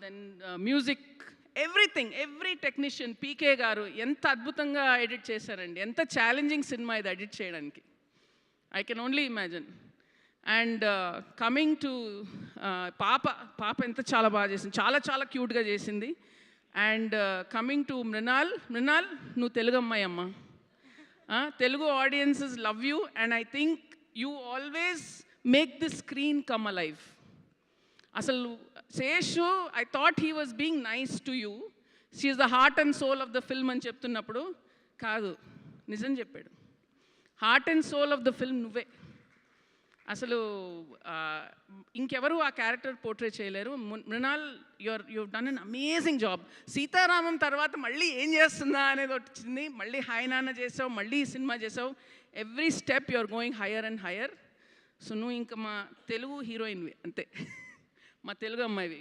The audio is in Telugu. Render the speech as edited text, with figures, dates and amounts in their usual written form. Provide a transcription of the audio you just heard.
Then music, everything, every technician, PK గారు ఎంత అద్భుతంగా ఎడిట్ చేశారండి. ఎంత ఛాలెంజింగ్ సినిమా ఇది ఎడిట్ చేయడానికి, I can only imagine. And coming to పాప ఎంత చాలా బాగా చేసింది, చాలా చాలా క్యూట్గా చేసింది. అండ్ కమింగ్ టు మృణాల్, నువ్వు తెలుగు అమ్మాయి అమ్మ, Telugu audiences love you and I think you always make this screen come alive. అసలు Seshu, I thought he was being nice to you, she is the heart and soul of the film అని చెప్తున్నప్పుడు కాదు, నిజం చెప్పాడు. Heart and soul of the film నువ్వే. అసలు ఇంకెవరు ఆ క్యారెక్టర్ పోర్ట్రే చేయలేరు. Mrunal, you've done an amazing job. Sitaramam తర్వాత మళ్ళీ ఏం చేస్తుందా అనేది వచ్చింది. మళ్ళీ హాయ్ నాన్న చేసావు, మళ్ళీ ఈ సినిమా చేసావు. Every step you are going higher and higher. So నువ్వు ఇంకా మా తెలుగు హీరోయిన్వి అంతే, మా తెలుగు అమ్మాయివి.